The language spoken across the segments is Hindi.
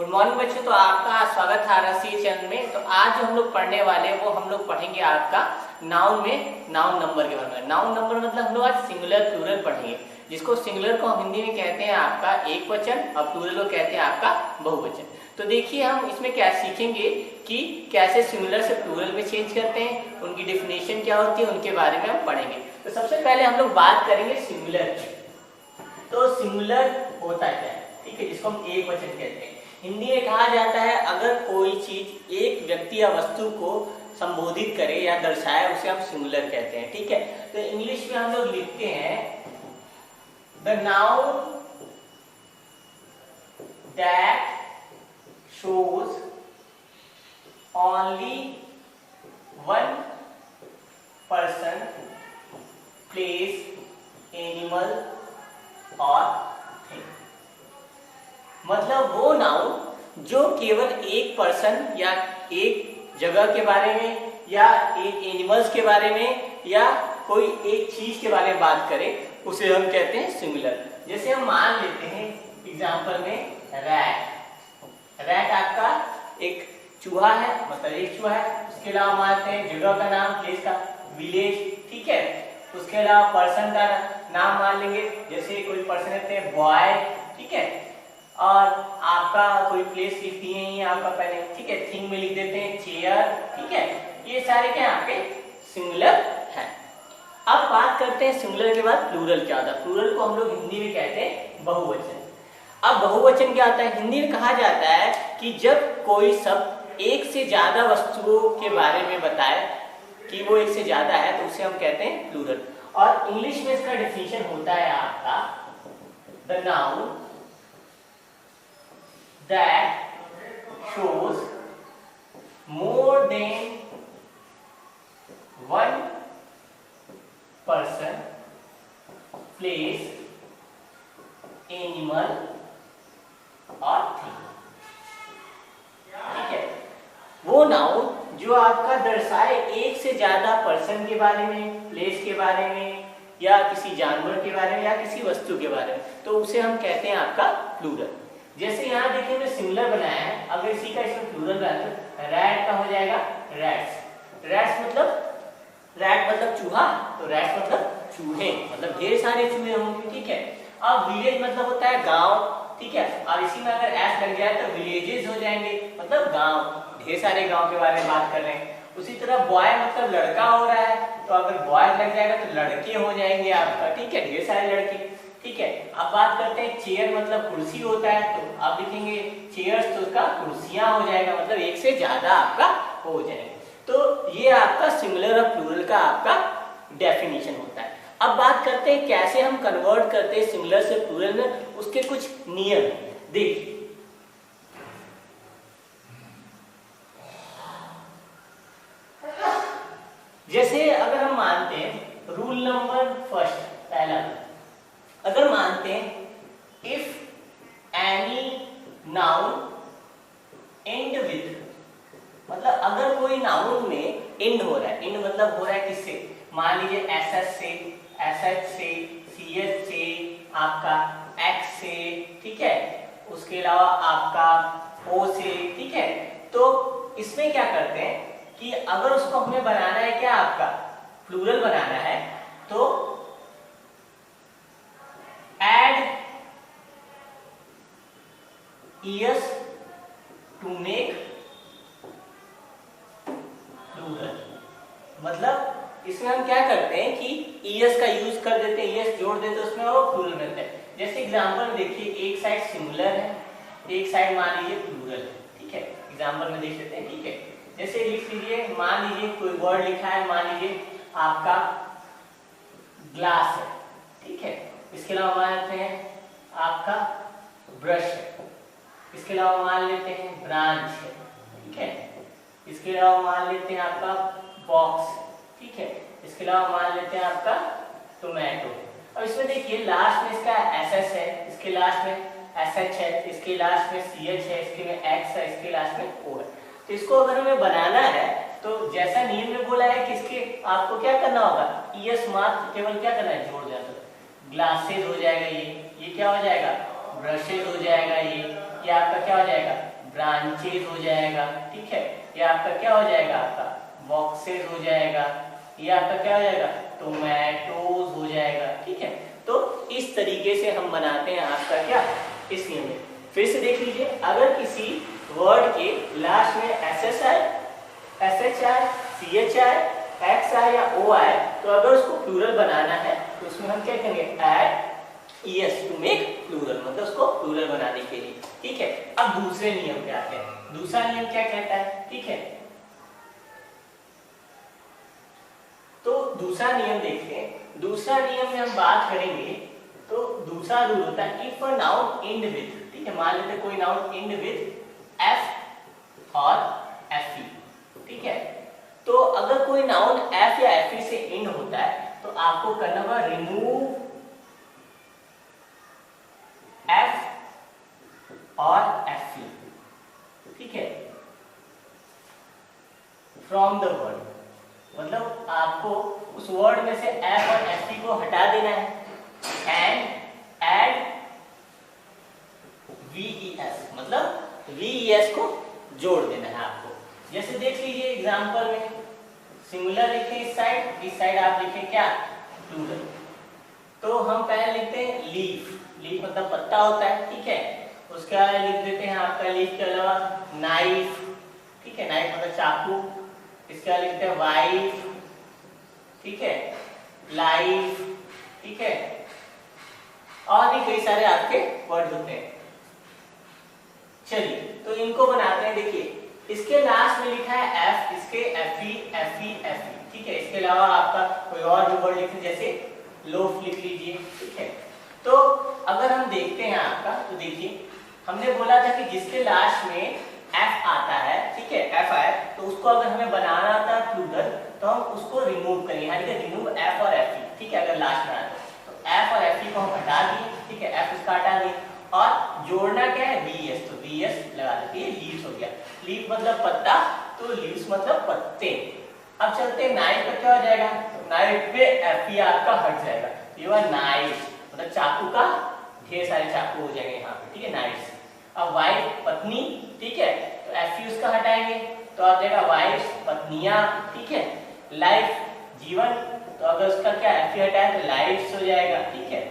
गुड मॉर्निंग बच्चों। तो आपका स्वागत है आरसी चैनल में। तो आज जो हम लोग पढ़ने वाले हैं वो हम लोग पढ़ेंगे आपका नाउन में नाउन नंबर के बारे में। नाउन नंबर मतलब हम लोग आज सिंगुलर प्लूरल पढ़ेंगे, जिसको सिंगुलर को हम हिंदी में कहते हैं आपका एक वचन और प्लूरल को कहते हैं आपका बहुवचन। तो देखिए हम इसमें क्या सीखेंगे कि कैसे सिंगुलर से प्लूरल में चेंज करते हैं, उनकी डेफिनेशन क्या होती है, उनके बारे में हम पढ़ेंगे। तो सबसे पहले हम लोग बात करेंगे सिंगुलर की। तो सिंगुलर होता क्या है, ठीक है, जिसको हम एक वचन कहते हैं। हिंदी में कहा जाता है अगर कोई चीज एक व्यक्ति या वस्तु को संबोधित करे या दर्शाए उसे हम सिंगुलर कहते हैं, ठीक है। तो इंग्लिश में हम लोग लिखते हैं the noun that shows only one person, place, animal और थिंग। मतलब वो नाउन जो केवल एक पर्सन या एक जगह के बारे में या एक एनिमल्स के बारे में या कोई एक चीज के बारे में बात करे उसे हम कहते हैं सिंगुलर। जैसे हम मान लेते हैं एग्जांपल में रैट। रैट आपका एक चूहा है, मतलब एक चूहा है। उसके अलावा मानते हैं जगह का नाम, प्लेस का, विलेज, ठीक है। उसके अलावा पर्सन का नाम मान लेंगे, जैसे कोई पर्सन रहते हैं बॉय, ठीक है। और आपका कोई प्लेस लिख दिए हैं आपका पहले, ठीक है। थिंग में लिख देते हैं चेयर, ठीक है। ये सारे क्या आपके सिंगुलर हैं। अब बात करते हैं सिंगुलर के बाद प्लूरल क्या होता है। प्लूरल को हम लोग हिंदी में कहते हैं बहुवचन। अब बहुवचन क्या होता है, हिंदी में कहा जाता है कि जब कोई शब्द एक से ज्यादा वस्तुओं के बारे में बताए कि वो एक से ज्यादा है तो उसे हम कहते हैं प्लूरल। और इंग्लिश में इसका डेफिनेशन होता है आपका the noun that shows more than one person, place, animal और thing, ठीक है। वो नाउन जो आपका दर्शाए एक से ज्यादा पर्सन के बारे में, प्लेस के बारे में या किसी जानवर के बारे में या किसी वस्तु के बारे में, तो उसे हम कहते हैं आपका प्लूरल। जैसे यहाँ देखिए हमने सिंगुलर बनाया है, अगर इसी का इसमें प्लूरल बनाया तो रैट का हो जाएगा रैट्स। रैट मतलब चूहा, तो रैट्स मतलब चूहे, मतलब ढेर सारे चूहे होंगे, ठीक है। अब विलेज मतलब होता है गांव, ठीक है। और इसी में अगर एस लग जाए तो विलेजेस हो जाएंगे, मतलब गांव, ढेर सारे गांव के बारे में बात कर रहे हैं। उसी तरह बॉय मतलब लड़का हो रहा है, तो अगर बॉय लग जाएगा तो लड़के हो जाएंगे आपका, ठीक है, ढेर सारे लड़के, ठीक है। अब बात करते हैं चेयर मतलब कुर्सी होता है, तो आप लिखेंगे चेयर्स, तो उसका कुर्सियां हो जाएगा, मतलब एक से ज्यादा आपका हो जाएगा। तो ये आपका सिंगुलर और प्लूरल का आपका डेफिनेशन होता है। अब बात करते हैं कैसे हम कन्वर्ट करते हैं सिंगुलर से प्लूरल में, उसके कुछ नियम देखिए। जैसे अगर हम मानते हैं रूल नंबर फर्स्ट, पहला अगर मानते हैं if any noun and with, मतलब अगर कोई नाउन में एंड हो रहा है, एंड मतलब हो रहा है किससे, मान लीजिए एसएस से, एसएच से, सीएच से, आपका एक्स से, ठीक है, उसके अलावा आपका ओ से, ठीक है। तो इसमें क्या करते हैं कि अगर उसको हमें बनाना है क्या आपका प्लूरल बनाना है, तो add es to make plural। मतलब इसमें हम क्या करते हैं कि es का यूज कर देते हैं, es जोड़ देते हैं उसमें और वो प्लूरल बनता है। जैसे एग्जांपल देखिए, एक साइड सिंगुलर है, एक साइड मान लीजिए प्लूरल है, ठीक है। एग्जांपल में देख लेते हैं, ठीक है। जैसे लिख लीजिए, मान लीजिए कोई वर्ड लिखा है, मान लीजिए आपका ग्लास है, ठीक है। इसके अलावा मान लेते हैं आपका ब्रश है, इसके अलावा मान लेते हैं ब्रांच है, ठीक है। इसके अलावा मान लेते हैं आपका बॉक्स, ठीक है। इसके अलावा मान लेते हैं आपका टोमेटो। अब इसमें देखिए लास्ट में इसका एसएस है, इसके लास्ट में एसएच है, इसके लास्ट में सीएच है, इसके में एक्स है, इसके लास्ट में ओ है। तो इसको अगर हमें बनाना है तो जैसा नियम में बोला है कि इसके आपको क्या करना होगा, ईएस मात्र केवल क्या करना है, जोड़ देना। ग्लासेस हो जाएगा, ये क्या हो जाएगा, ब्रशेज हो जाएगा, ये ये आपका क्या हो जाएगा, ब्रांचेज हो जाएगा, ठीक है। ये आपका क्या हो जाएगा, आपका बॉक्सेस हो जाएगा, ये आपका क्या हो जाएगा, टोमेटोज हो जाएगा, ठीक है। तो इस तरीके से हम बनाते हैं आपका क्या, इस नियम में। फिर से देख लीजिए, अगर किसी वर्ड के लास्ट में SSI, SHI, CHI, XI या OI, तो अगर उसको प्लूरल बनाना है तो उसमें हम क्या करेंगे, add ES to make plural, मतलब उसको प्लूरल बनाने के लिए, ठीक है। अब दूसरे नियम पे आते हैं। दूसरा नियम क्या कहता है, ठीक है। तो दूसरा नियम देखते हैं। दूसरा नियम में हम बात करेंगे, तो दूसरा रूल होता है if a noun and with, ठीक है। मान लेते कोई नाउन एंड विद F और FE, ठीक है। तो अगर कोई नाउन F या FE से एंड होता है तो आपको करना होगा रिमूव F और FE, ठीक है, फ्रॉम द वर्ड। मतलब आपको उस वर्ड में से F और FE को हटा देना है एंड ऐड VES, मतलब VES को जोड़ देना है आपको। जैसे देख लीजिए एग्जांपल में, सिंगुलर लिखे इस साइड आप लिखे क्या, प्लूरल। तो हम पहले लिखते हैं लीफ, लीफ मतलब पत्ता होता है, ठीक है। उसके बाद लिख देते हैं आपका लीफ के अलावा नाइफ, ठीक है, नाइफ मतलब चाकू। इसके बाद लिखते हैं वाइफ, ठीक है, लाइफ, ठीक है, और भी कई सारे आपके वर्ड होते हैं। चलिए तो इनको बनाते हैं। देखिए इसके लास्ट में लिखा है F, इसके FE, ठीक है। इसके अलावा आपका कोई और भी वर्ड लिखें, जैसे लोफ लिख लीजिए, ठीक है। तो अगर हम देखते हैं आपका, तो देखिए हमने बोला था कि जिसके लास्ट में F आता है, ठीक है, F आए, तो उसको अगर हमें बनाना आता है प्लूरल तो हम उसको रिमूव करेंगे, यानी कि रिमूव F और FE, ठीक है। अगर लास्ट में आता है तो F और FE को हम हटा दिए, ठीक है, F इसका हटा दिए और जोड़ना क्या है, VES, तो VES लगा देते हैं, लीव्स हो गया। लीफ मतलब पत्ता, तो लीव्स मतलब पत्ते। अब चलते हैं नाइफ का क्या हो जाएगा, तो नाइफ पे FE आपका हट जाएगा, ये हुआ नाइफ, मतलब चाकू का ढेर सारे चाकू हो जाएंगे यहाँ पे, ठीक है, नाइफ। अब वाइफ पत्नी, ठीक है, तो FE उसका हटाएंगे तो आ जाएगा वाइफ, पत्नियां, ठीक है। लाइफ जीवन, तो अगर उसका क्या FE हटाए तो लाइफ्स हो जाएगा, ठीक है।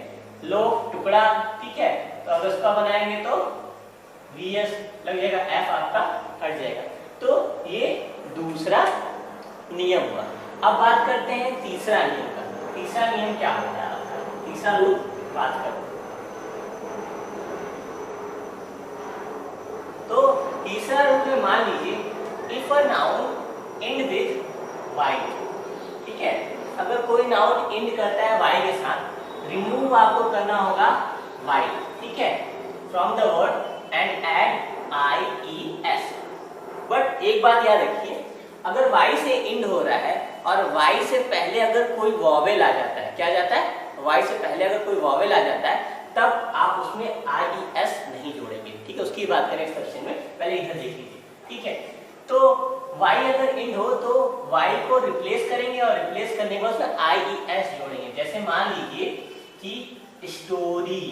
लोग टुकड़ा, ठीक है, तो अगर उसका बनाएंगे तो VS लग जाएगा, F आपका हट जाएगा। तो ये दूसरा नियम हुआ। अब बात करते हैं तीसरा नियम का। तीसरा नियम क्या होता है आपका, तीसरा रूल बात करते हैं। तो तीसरा रूल में मान लीजिए if a noun and with Y, ठीक है। अगर कोई नाउन एंड करता है Y के साथ, रिमूव आपको करना होगा Y, ठीक है, from the word and add IES। But एक बात याद रखिए, अगर Y से एंड हो रहा है और Y से पहले अगर कोई वॉवेल आ जाता है, क्या जाता है, Y से पहले अगर कोई वॉवेल आ जाता है तब आप उसमें IES नहीं जोड़ेंगे, ठीक है। उसकी बात करें एक्सप्रेशन में, पहले इधर देख लीजिए, ठीक है। तो Y अगर एंड हो तो Y को रिप्लेस करेंगे और रिप्लेस करने के बाद उसमें IES जोड़ेंगे। जैसे मान लीजिए कि स्टोरी,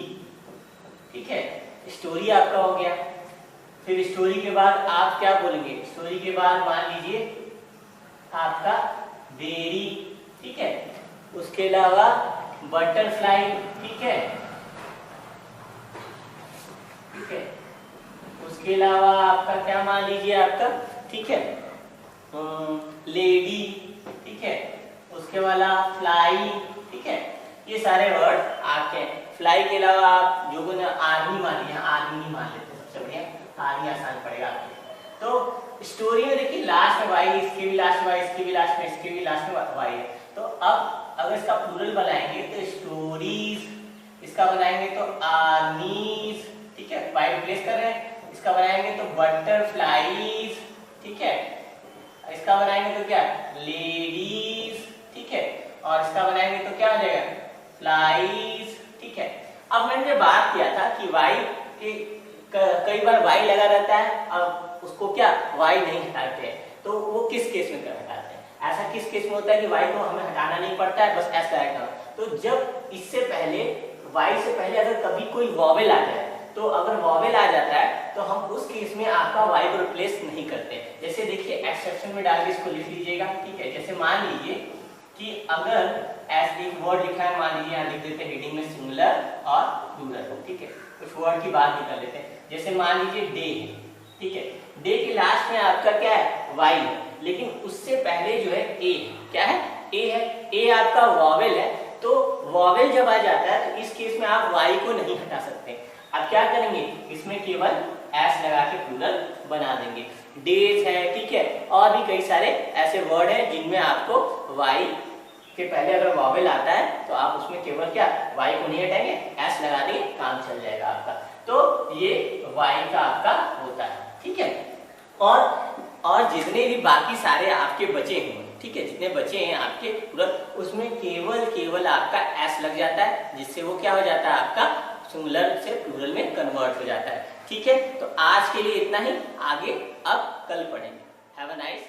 ठीक है, स्टोरी आपका हो गया। फिर स्टोरी के बाद आप क्या बोलेंगे, स्टोरी के बाद मान लीजिए आपका बेरी, ठीक है। उसके अलावा बटरफ्लाई, ठीक है, ठीक है। उसके अलावा आपका क्या मान लीजिए आपका, ठीक है, लेडी, ठीक है। उसके वाला फ्लाई, ठीक है। ये सारे वर्ड आपके हैं। फ्लाई के अलावा आप जो ना आर्मी मान लिया, आर्मी नहीं मान लेते, सबसे बढ़िया आर्मी आसान पड़ेगा आपके। तो स्टोरी में देखिए लास्ट में वाई, इसके भी लास्ट में वाई, इसके भी लास्ट में, इसके भी लास्ट में वाई है। तो अब अगर इसका प्लूरल बनाएंगे तो स्टोरीज, इसका बनाएंगे तो आर्मीज, ठीक है, वाई रिप्लेस कर रहे हैं। इसका बनाएंगे तो बटरफ्लाईज, ठीक है। इसका बनाएंगे तो क्या, लेडीज, ठीक है। और इसका बनाएंगे तो क्या हो जाएगा, फ्लाइज, ठीक है। अब मैंने बात किया था कि वाई के कई बार वाई लगा रहता है, अब उसको क्या वाई नहीं हटाते हैं, तो वो किस केस में हटाते हैं, ऐसा किस केस में होता है कि वाई को हमें हटाना नहीं पड़ता है, बस ऐसा है। तो जब इससे पहले वाई से पहले अगर कभी कोई वॉवेल आ जाए तो अगर वॉवेल आ जाता है तो हम उस केस में आपका वाई को रिप्लेस नहीं करते। जैसे देखिए एक्सेप्शन में डाल के इसको लिख लीजिएगा, ठीक है। जैसे मान लीजिए कि अगर ऐसे एक वर्ड लिखा है, मान लीजिए यहाँ लिख देते हैं हेडिंग में सिंगुलर और प्लूरल, ठीक है। कुछ वर्ड की बात भी कर लेते हैं। जैसे मान लीजिए डे है, ठीक है। डे के लास्ट में आपका क्या है, वाई, लेकिन उससे पहले जो है ए, क्या है, ए है। ए आपका वॉवेल है, तो वॉवेल जब आ जाता है तो इस केस में आप वाई को नहीं हटा सकते। आप क्या करेंगे, इसमें केवल एस लगा के प्लूरल बना देंगे। डेज है, ठीक है, और भी कई सारे ऐसे वर्ड हैं जिनमें आपको वाई के पहले अगर वॉवेल आता है तो आप उसमें केवल क्या, वाई को नहीं हटाएंगे, एस लगा देंगे, काम चल जाएगा आपका। तो ये वाई का आपका होता है, ठीक है। और जितने भी बाकी सारे आपके बचे हैं, ठीक है, जितने बचे हैं आपके प्लूरल, उसमें केवल आपका एस लग जाता है, जिससे वो क्या हो जाता है, आपका सिंगुलर से प्लूरल में कन्वर्ट हो जाता है, ठीक है। तो आज के लिए इतना ही, आगे अब कल पढ़ेंगे। Have a nice